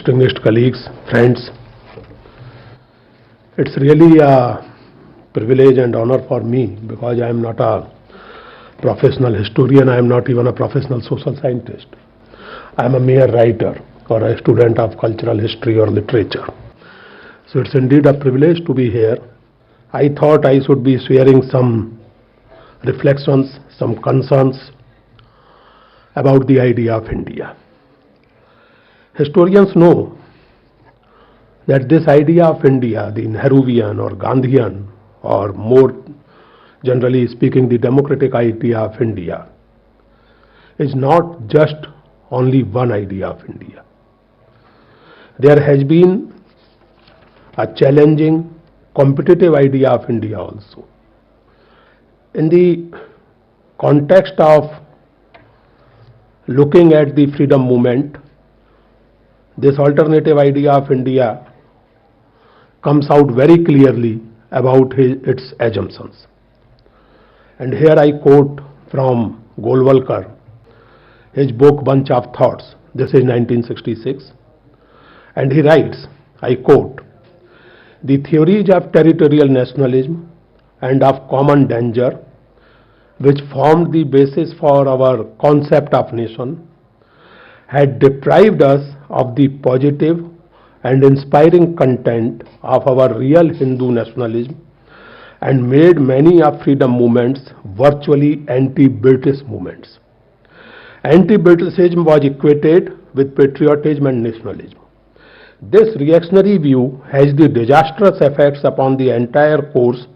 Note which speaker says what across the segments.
Speaker 1: distinguished colleagues, friends, it's really a privilege and honor for me because I am not a professional historian, I am not even a professional social scientist. I am a mere writer or a student of cultural history or literature. So it's indeed a privilege to be here. I thought I should be sharing some reflections, some concerns about the idea of India. Historians know that this idea of India, the Nehruvian or Gandhian, or more generally speaking, the democratic idea of India, is not just only one idea of India. There has been a challenging, competitive idea of India also. In the context of looking at the freedom movement, this alternative idea of India comes out very clearly about its assumptions. And here I quote from Golwalkar, his book Bunch of Thoughts. This is 1966. And he writes, I quote, "The theories of territorial nationalism and of common danger, which formed the basis for our concept of nation, had deprived us of the positive and inspiring content of our real Hindu nationalism and made many of freedom movements virtually anti-British movements. Anti-Britishism was equated with patriotism and nationalism. This reactionary view has the disastrous effects upon the entire course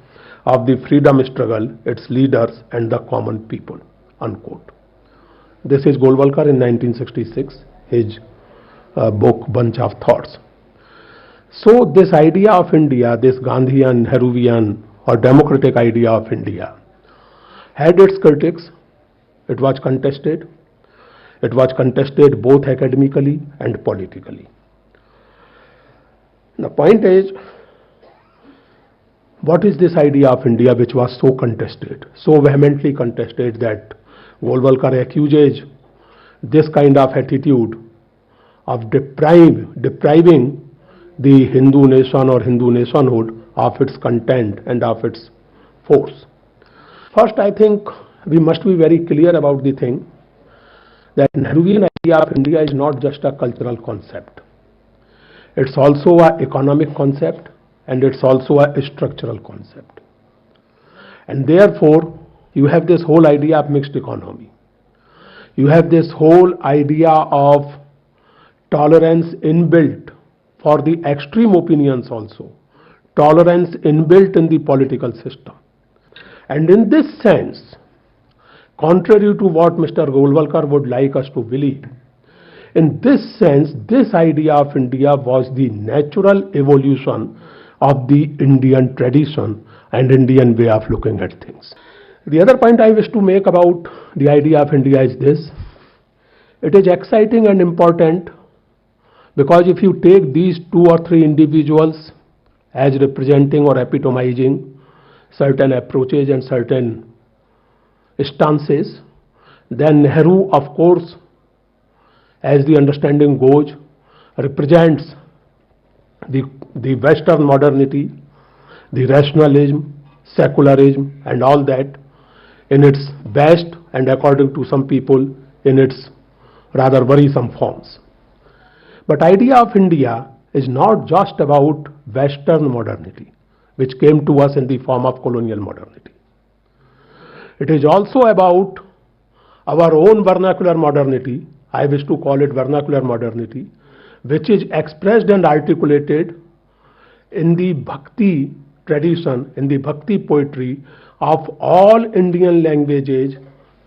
Speaker 1: of the freedom struggle, its leaders and the common people." Unquote. This is Golwalkar in 1966, his book Bunch of Thoughts. So this idea of India, this Gandhian, Nehruvian or democratic idea of India, had its critics. It was contested. It was contested both academically and politically. The point is, what is this idea of India which was so contested, so vehemently contested that Golwalkar accuses this kind of attitude of depriving the Hindu nation or Hindu nationhood of its content and of its force? First, I think we must be very clear about the thing that Nehruvian idea of India is not just a cultural concept. It's also an economic concept and it's also a structural concept. And therefore, you have this whole idea of mixed economy. You have this whole idea of tolerance inbuilt for the extreme opinions also. Tolerance inbuilt in the political system. And in this sense, contrary to what Mr. Golwalkar would like us to believe, in this sense, this idea of India was the natural evolution of the Indian tradition and Indian way of looking at things. The other point I wish to make about the idea of India is this. It is exciting and important because if you take these two or three individuals as representing or epitomizing certain approaches and certain stances, then Nehru, of course, as the understanding goes, represents the Western modernity, the rationalism, secularism and all that in its best and according to some people in its rather worrisome forms. But idea of India is not just about Western modernity, which came to us in the form of colonial modernity. It is also about our own vernacular modernity. I wish to call it vernacular modernity, which is expressed and articulated in the Bhakti tradition, in the Bhakti poetry of all Indian languages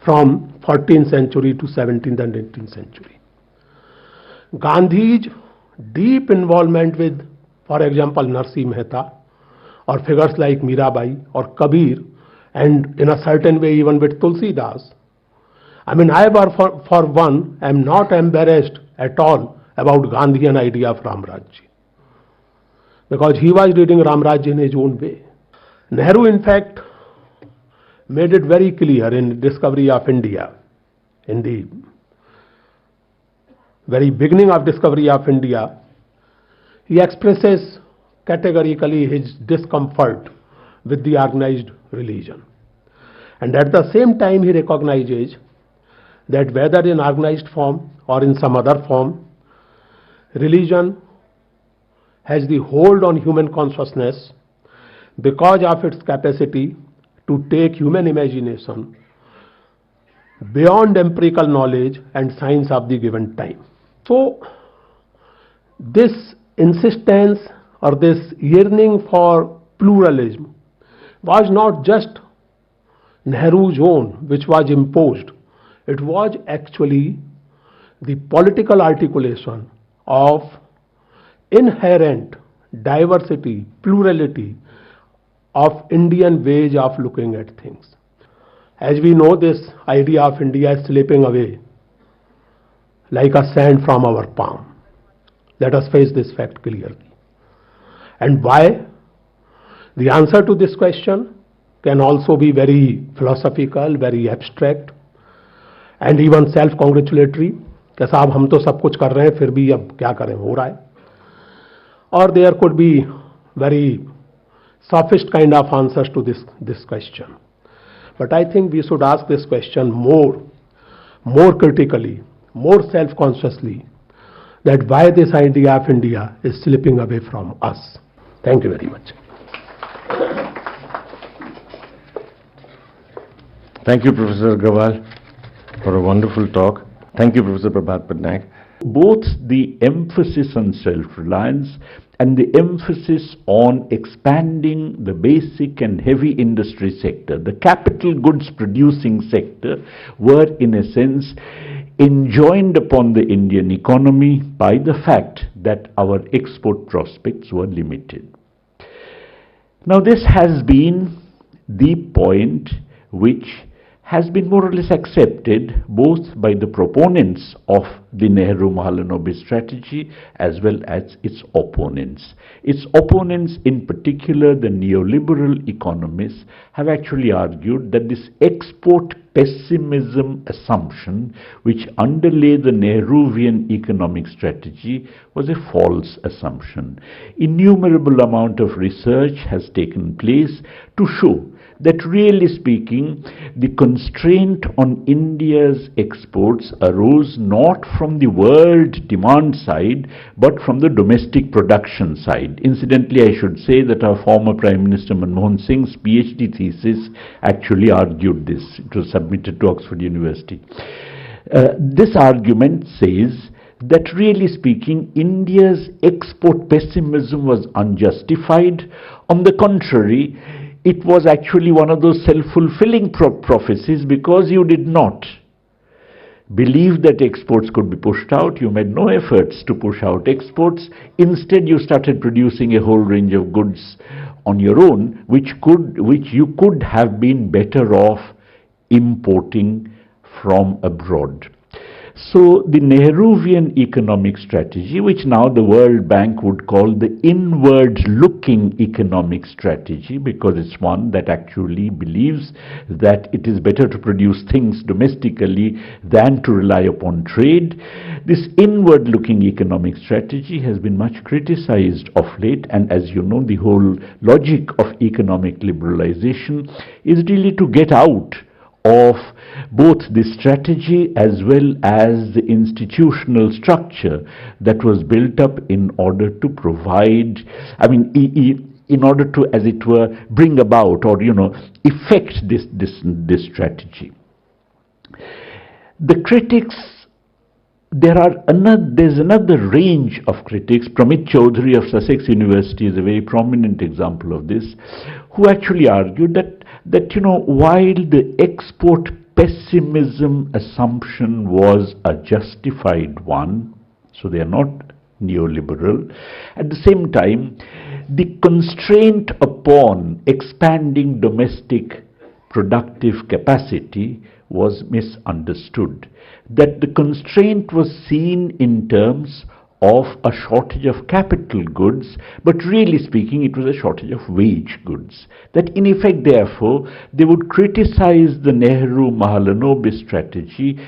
Speaker 1: from 14th century to 17th and 18th century. Gandhi's deep involvement with, for example, Narsi Mehta or figures like Mirabai or Kabir, and in a certain way even with Tulsidas. I mean, I for one am not embarrassed at all about Gandhian idea of Ramrajya, because he was reading Ramrajya in his own way. Nehru, in fact, made it very clear in Discovery of India, in the very beginning of Discovery of India, He expresses categorically his discomfort with the organized religion. And at the same time, he recognizes that whether in organized form or in some other form, religion has the hold on human consciousness because of its capacity to take human imagination beyond empirical knowledge and science of the given time. So, this insistence or this yearning for pluralism was not just Nehru's own, which was imposed. It was actually the political articulation of inherent diversity, plurality of Indian ways of looking at things. As we know, this idea of India is slipping away like a sand from our palm. Let us face this fact clearly. And why? The answer to this question can also be very philosophical, very abstract, and even self-congratulatory. कि साहब हम तो सब कुछ कर रहे हैं फिर भी अब क्या करें, हो रहा है. Or there could be very sophist kind of answers to this question. But I think we should ask this question more critically, more self-consciously, that why this idea of India is slipping away from us. Thank you very much.
Speaker 2: Thank you, Professor Agrawal, for a wonderful talk. Thank you, Professor Prabhat Patnaik.
Speaker 3: Both the emphasis on self-reliance and the emphasis on expanding the basic and heavy industry sector, the capital goods producing sector, were in a sense enjoined upon the Indian economy by the fact that our export prospects were limited. Now this has been the point which has been more or less accepted both by the proponents of the Nehru-Mahalanobis strategy as well as its opponents. Its opponents, in particular the neoliberal economists, have actually argued that this export pessimism assumption which underlay the Nehruvian economic strategy was a false assumption. Innumerable amount of research has taken place to show that really speaking, the constraint on India's exports arose not from the world demand side, but from the domestic production side. Incidentally, I should say that our former Prime Minister Manmohan Singh's PhD thesis actually argued this. It was submitted to Oxford University. This argument says that really speaking, India's export pessimism was unjustified. On the contrary, it was actually one of those self-fulfilling prophecies, because you did not believe that exports could be pushed out. You made no efforts to push out exports. Instead, you started producing a whole range of goods on your own, which you could have been better off importing from abroad. So the Nehruvian economic strategy, which now the World Bank would call the inward-looking economic strategy, because it's one that actually believes that it is better to produce things domestically than to rely upon trade. This inward-looking economic strategy has been much criticized of late, and as you know, the whole logic of economic liberalization is really to get out of both the strategy as well as the institutional structure that was built up in order to provide, in order to, as it were, bring about or, effect this strategy. The critics, there's another range of critics. Pramit Chaudhary of Sussex University is a very prominent example of this, who actually argued that while the export pessimism assumption was a justified one, so they are not neoliberal, at the same time, the constraint upon expanding domestic productive capacity was misunderstood. That the constraint was seen in terms of a shortage of capital goods, but really speaking it was a shortage of wage goods. That in effect, therefore, they would criticize the Nehru-Mahalanobis strategy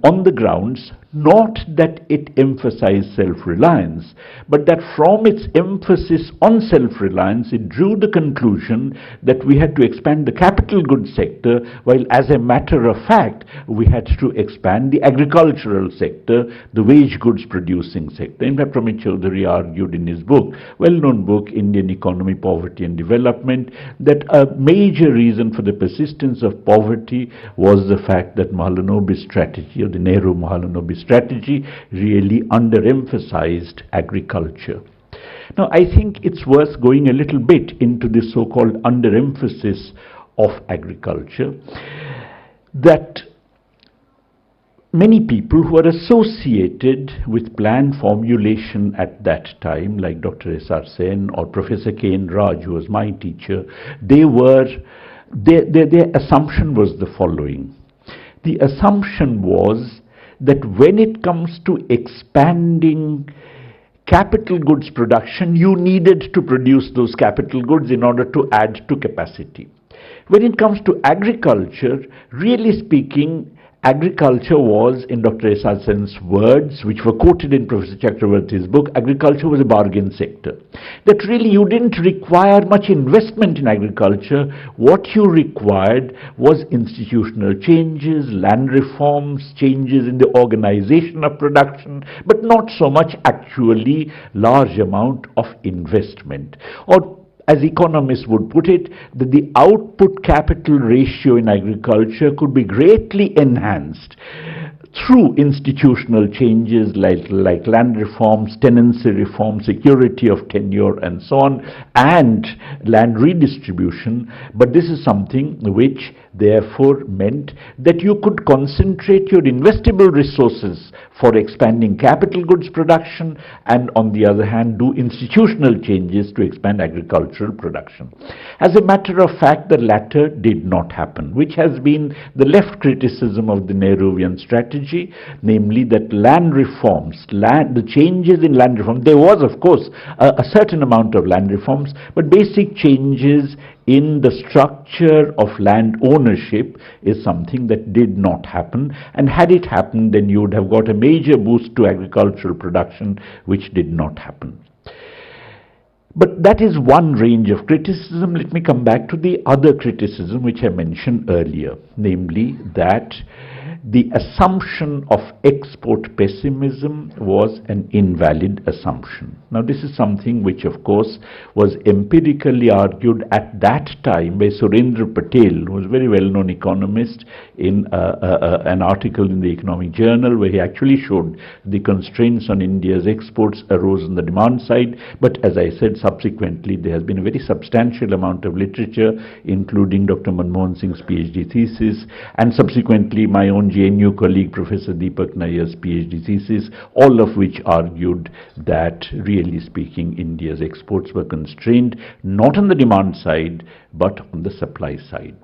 Speaker 3: on the grounds not that it emphasized self-reliance, but that from its emphasis on self-reliance, it drew the conclusion that we had to expand the capital goods sector, while as a matter of fact, we had to expand the agricultural sector, the wage goods producing sector. In fact, Pramit Chaudhary argued in his book, well-known book, Indian Economy, Poverty and Development, that a major reason for the persistence of poverty was the fact that Mahalanobis strategy, or the Nehru-Mahalanobis strategy, really underemphasized agriculture. Now, I think it's worth going a little bit into this so-called underemphasis of agriculture, that many people who are associated with plan formulation at that time, like Dr. S.R. Sen or Professor K.N. Raj, who was my teacher, their assumption was the following. The assumption was that when it comes to expanding capital goods production, you needed to produce those capital goods in order to add to capacity. When it comes to agriculture, really speaking, agriculture was, in Dr. S.R. Sen's words, which were quoted in Professor Chakravarti's book, agriculture was a bargain sector. That really you didn't require much investment in agriculture. What you required was institutional changes, land reforms, changes in the organization of production, but not so much actually large amount of investment. Or as economists would put it, that the output capital ratio in agriculture could be greatly enhanced through institutional changes like land reforms, tenancy reform, security of tenure and so on, and land redistribution. But this is something which therefore meant that you could concentrate your investable resources for expanding capital goods production, and on the other hand do institutional changes to expand agricultural production. As a matter of fact, the latter did not happen, which has been the left criticism of the Nehruvian strategy, namely that land reforms, the changes in land reform, there was of course a certain amount of land reforms, but basic changes in the structure of land ownership is something that did not happen, and had it happened, then you would have got a major boost to agricultural production, which did not happen. But that is one range of criticism. Let me come back to the other criticism which I mentioned earlier, namely that the assumption of export pessimism was an invalid assumption. Now, this is something which, of course, was empirically argued at that time by Surendra Patel, who was a very well-known economist, in an article in the Economic Journal, where he actually showed the constraints on India's exports arose on the demand side. But as I said, subsequently, there has been a very substantial amount of literature, including Dr. Manmohan Singh's PhD thesis, and subsequently my own JNU colleague, Professor Deepak Nayyar's PhD thesis, all of which argued that, really speaking, India's exports were constrained not on the demand side, but on the supply side.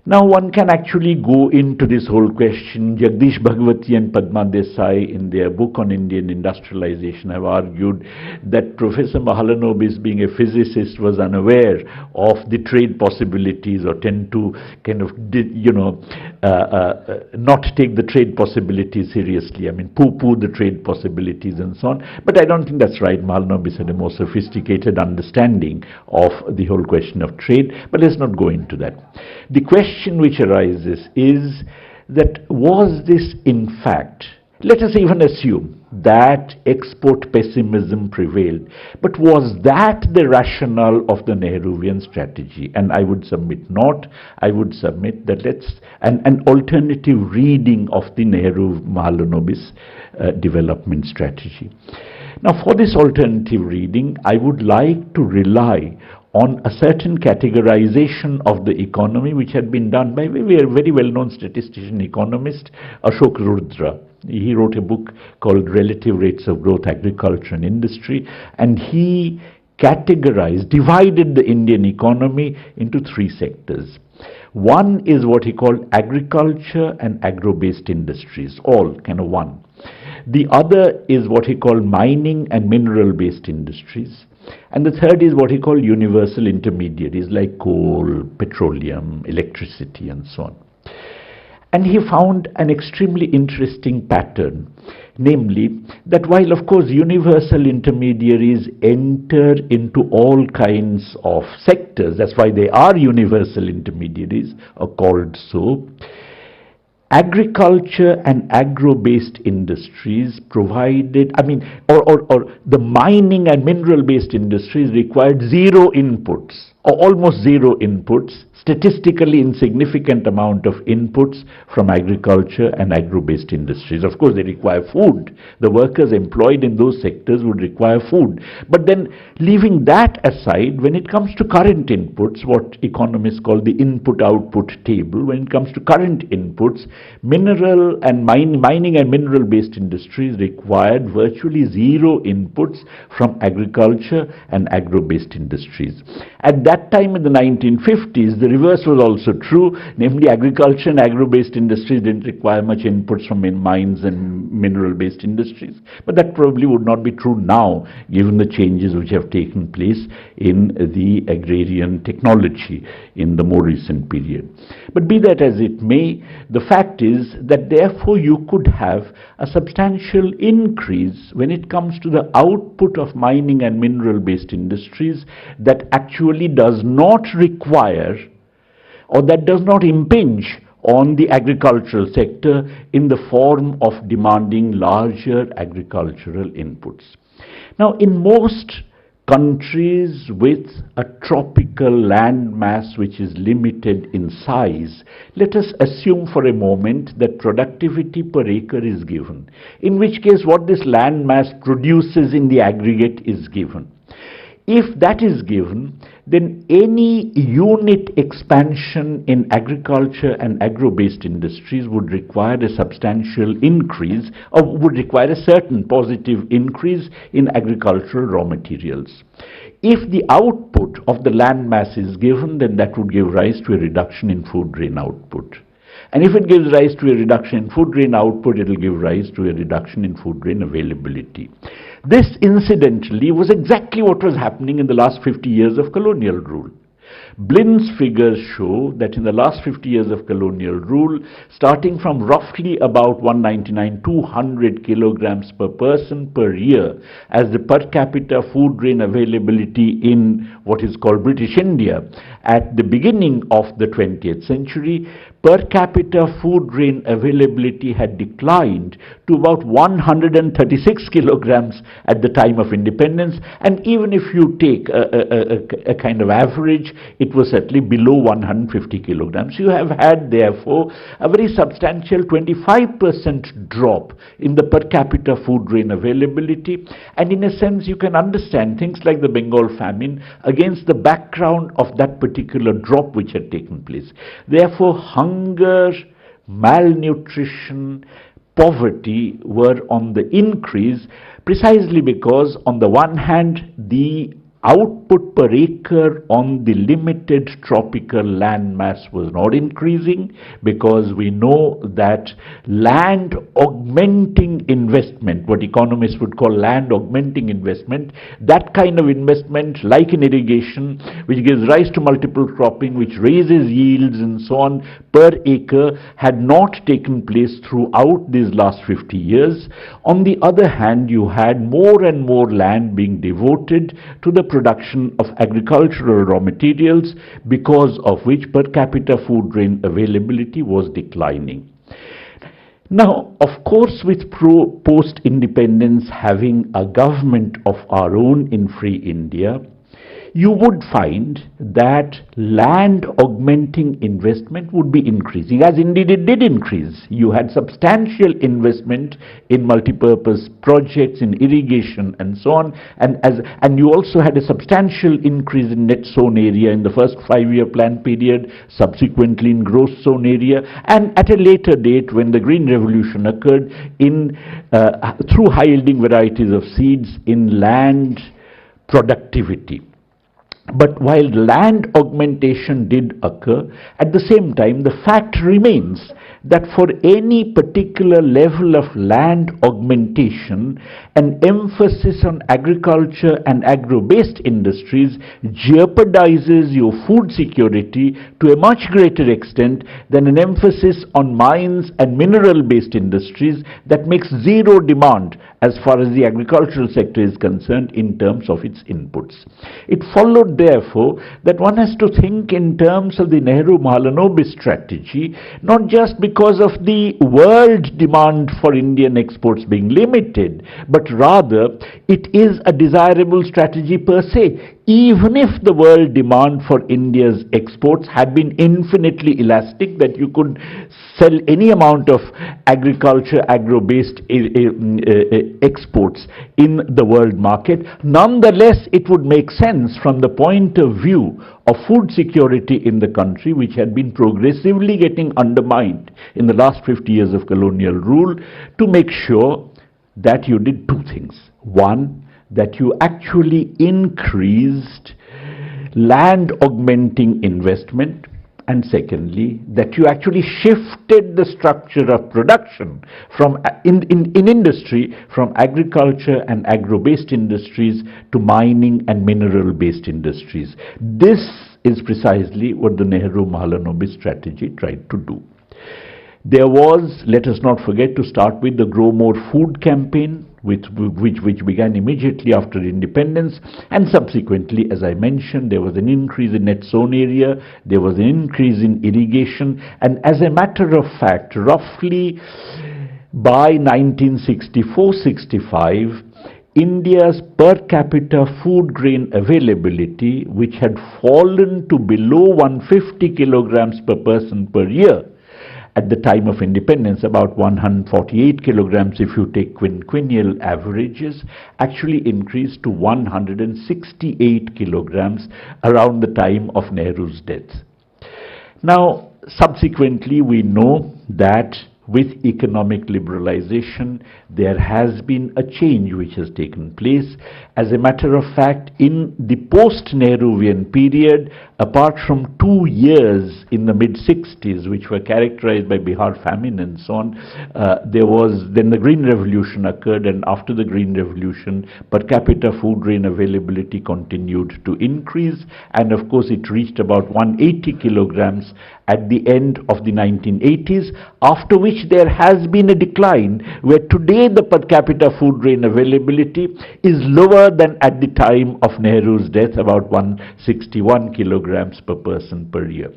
Speaker 3: Now, one can actually go into this whole question. Jagdish Bhagwati and Padma Desai, in their book on Indian industrialization, have argued that Professor Mahalanobis, being a physicist, was unaware of the trade possibilities, or tend to kind of, not take the trade possibilities seriously. I mean, poo-poo the trade possibilities and so on. But I don't think that's right. Mahalanobis had a more sophisticated understanding of the whole question of trade. But let's not go into that. The question which arises is that, was this in fact, let us even assume that export pessimism prevailed, but was that the rationale of the Nehruvian strategy? And I would submit not. I would submit that an alternative reading of the Nehru-Mahalanobis development strategy. Now, for this alternative reading, I would like to rely on a certain categorization of the economy which had been done by a very well-known statistician economist, Ashok Rudra. He wrote a book called Relative Rates of Growth, Agriculture and Industry, and he divided the Indian economy into three sectors. One is what he called agriculture and agro-based industries, all kind of one. The other is what he called mining and mineral-based industries. And the third is what he called universal intermediaries, like coal, petroleum, electricity, and so on. And he found an extremely interesting pattern, namely that while of course universal intermediaries enter into all kinds of sectors, that's why they are universal intermediaries, are called so, agriculture and agro-based industries provided, or the mining and mineral-based industries required zero inputs, or almost zero inputs, statistically insignificant amount of inputs from agriculture and agro-based industries. Of course, they require food. The workers employed in those sectors would require food. But then, leaving that aside, when it comes to current inputs, what economists call the input-output table, when it comes to current inputs, mineral and mining and mineral-based industries required virtually zero inputs from agriculture and agro-based industries. At that time in the 1950s, the reverse was also true, namely agriculture and agro-based industries didn't require much inputs from mines and mineral-based industries. But that probably would not be true now, given the changes which have taken place in the agrarian technology in the more recent period. But be that as it may, the fact is that therefore you could have a substantial increase when it comes to the output of mining and mineral-based industries that actually does not require, or that does not impinge on the agricultural sector in the form of demanding larger agricultural inputs. Now, in most countries with a tropical land mass which is limited in size, let us assume for a moment that productivity per acre is given, in which case what this land mass produces in the aggregate is given. If that is given, then any unit expansion in agriculture and agro-based industries would require a substantial increase, or would require a certain positive increase in agricultural raw materials. If the output of the land mass is given, then that would give rise to a reduction in food grain output. And if it gives rise to a reduction in food grain output, it will give rise to a reduction in food grain availability. This, incidentally, was exactly what was happening in the last 50 years of colonial rule. Blin's figures show that in the last 50 years of colonial rule, starting from roughly about 199-200 kilograms per person per year as the per capita food grain availability in what is called British India, at the beginning of the 20th century, per capita food grain availability had declined to about 136 kilograms at the time of independence, and even if you take a kind of average, it was certainly below 150 kilograms. You have had, therefore, a very substantial 25% drop in the per capita food grain availability, and in a sense you can understand things like the Bengal famine against the background of that particular drop which had taken place. Therefore, hunger, malnutrition, poverty were on the increase, precisely because on the one hand the output per acre on the limited tropical land mass was not increasing, because we know that land augmenting investment, what economists would call land augmenting investment, that kind of investment like in irrigation, which gives rise to multiple cropping, which raises yields and so on per acre, had not taken place throughout these last 50 years. On the other hand, you had more and more land being devoted to the production of agricultural raw materials, because of which per capita food grain availability was declining. Now, of course, with post-independence having a government of our own in free India, you would find that land augmenting investment would be increasing, as indeed it did increase. You had substantial investment in multipurpose projects, in irrigation and so on, and you also had a substantial increase in net sown area in the first 5-year plan period, subsequently in gross sown area, and at a later date when the Green Revolution occurred, through high yielding varieties of seeds in land productivity. But while land augmentation did occur, at the same time, the fact remains that for any particular level of land augmentation, an emphasis on agriculture and agro-based industries jeopardizes your food security to a much greater extent than an emphasis on mines and mineral-based industries that makes zero demand as far as the agricultural sector is concerned in terms of its inputs. It followed, therefore, that one has to think in terms of the Nehru-Mahalanobis strategy, not just because of the world demand for Indian exports being limited, but rather it is a desirable strategy per se. Even if the world demand for India's exports had been infinitely elastic, that you could sell any amount of agriculture, agro-based exports in the world market, nonetheless it would make sense from the point of view of food security in the country, which had been progressively getting undermined in the last 50 years of colonial rule, to make sure that you did two things. One, that you actually increased land augmenting investment, and secondly, that you actually shifted the structure of production from in industry from agriculture and agro-based industries to mining and mineral-based industries. This is precisely what the Nehru-Mahalanobis strategy tried to do. There was, let us not forget to start with, the Grow More Food campaign, which began immediately after independence, and subsequently, as I mentioned, there was an increase in net sown area, there was an increase in irrigation, and as a matter of fact, roughly by 1964-65, India's per capita food grain availability, which had fallen to below 150 kilograms per person per year, at the time of independence, about 148 kilograms if you take quinquennial averages, actually increased to 168 kilograms around the time of Nehru's death. Now, subsequently, we know that with economic liberalization, there has been a change which has taken place. As a matter of fact, in the post-Nehruvian period, apart from 2 years in the mid-60s, which were characterized by Bihar famine and so on, then the Green Revolution occurred, and after the Green Revolution, per capita food grain availability continued to increase, and of course it reached about 180 kilograms at the end of the 1980s, after which there has been a decline, where today the per capita food grain availability is lower than at the time of Nehru's death, about 161 kilograms per person per year.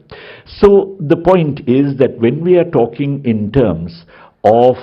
Speaker 3: So the point is that when we are talking in terms of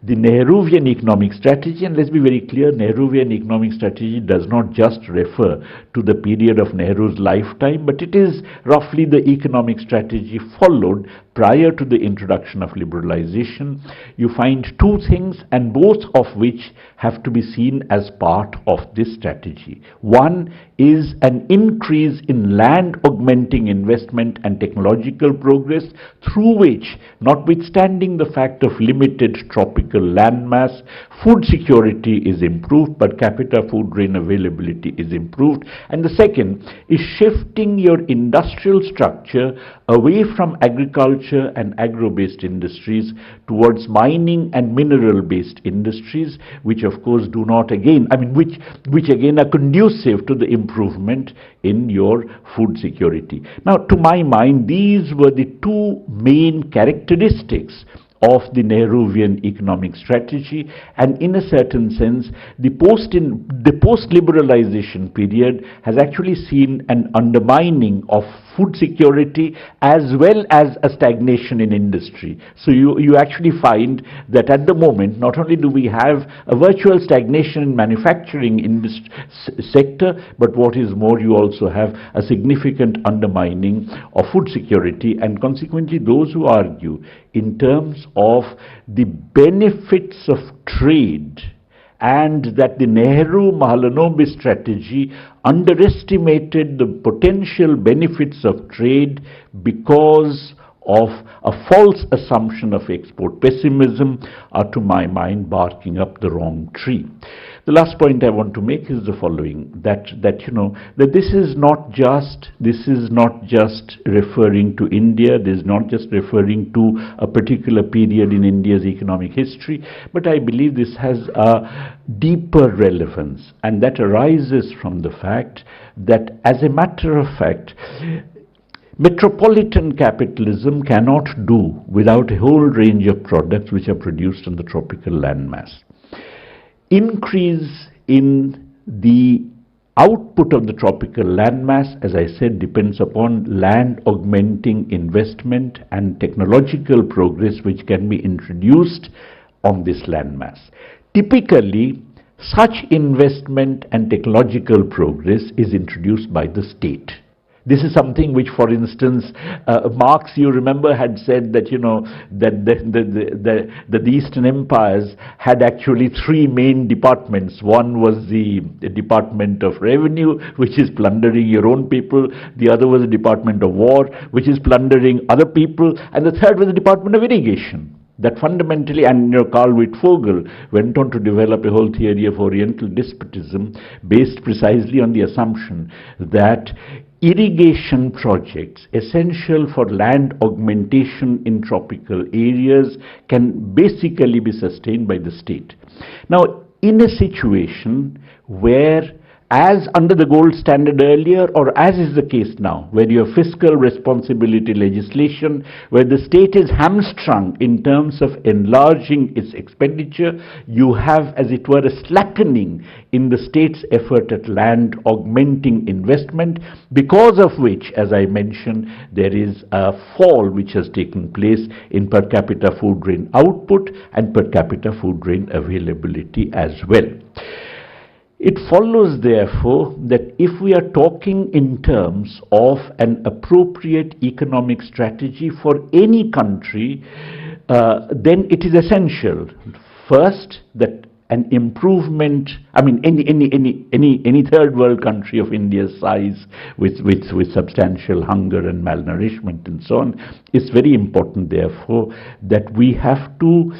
Speaker 3: the Nehruvian economic strategy, and let's be very clear, Nehruvian economic strategy does not just refer to the period of Nehru's lifetime, but it is roughly the economic strategy followed prior to the introduction of liberalization. You find two things, and both of which have to be seen as part of this strategy. One is an increase in land augmenting investment and technological progress, through which, notwithstanding the fact of limited tropical landmass, food security is improved, per capita food grain availability is improved. And the second is shifting your industrial structure away from agriculture and agro-based industries towards mining and mineral-based industries, which of course do not again, which again are conducive to the improvement in your food security. Now, to my mind, these were the two main characteristics of the Nehruvian economic strategy, and in a certain sense, the post-liberalization period has actually seen an undermining of food security as well as a stagnation in industry. So you actually find that at the moment, not only do we have a virtual stagnation in manufacturing sector, but what is more, you also have a significant undermining of food security, and consequently those who argue in terms of the benefits of trade and that the Nehru-Mahalanobis strategy underestimated the potential benefits of trade because of a false assumption of export pessimism are, to my mind, barking up the wrong tree. The last point I want to make is the following: that this is not just referring to India. This is not just referring to a particular period in India's economic history, but I believe this has a deeper relevance, and that arises from the fact that, as a matter of fact, metropolitan capitalism cannot do without a whole range of products which are produced on the tropical landmass. Increase in the output of the tropical landmass, as I said, depends upon land augmenting investment and technological progress which can be introduced on this landmass. Typically, such investment and technological progress is introduced by the state. This is something which, for instance, Marx, you remember, had said that the Eastern empires had actually three main departments. One was the Department of Revenue, which is plundering your own people. The other was the Department of War, which is plundering other people. And the third was the Department of Irrigation. That fundamentally, and Karl Wittfogel went on to develop a whole theory of Oriental despotism based precisely on the assumption that irrigation projects essential for land augmentation in tropical areas can basically be sustained by the state. Now, in a situation where, as under the gold standard earlier, or as is the case now, where you have fiscal responsibility legislation, where the state is hamstrung in terms of enlarging its expenditure, you have, as it were, a slackening in the state's effort at land augmenting investment, because of which, as I mentioned, there is a fall which has taken place in per capita food grain output and per capita food grain availability as well. It follows, therefore, that if we are talking in terms of an appropriate economic strategy for any country, then it is essential, first, that an improvement, any third world country of India's size with substantial hunger and malnourishment and so on, it's very important, therefore, that we have to,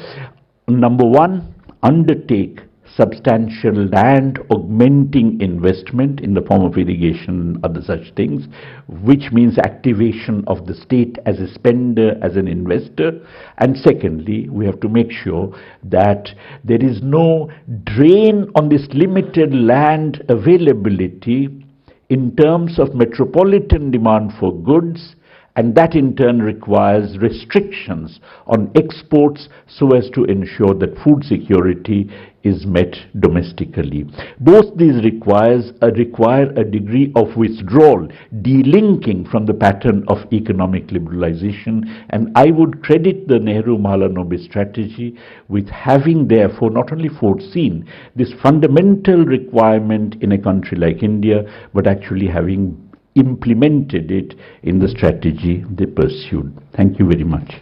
Speaker 3: number one, undertake substantial land augmenting investment in the form of irrigation and other such things, which means activation of the state as a spender, as an investor. And secondly, we have to make sure that there is no drain on this limited land availability in terms of metropolitan demand for goods, and that in turn requires restrictions on exports so as to ensure that food security is met domestically. Both these require a degree of withdrawal, delinking from the pattern of economic liberalization, and I would credit the Nehru-Mahalanobis strategy with having therefore not only foreseen this fundamental requirement in a country like India, but actually having implemented it in the strategy they pursued. Thank you very much.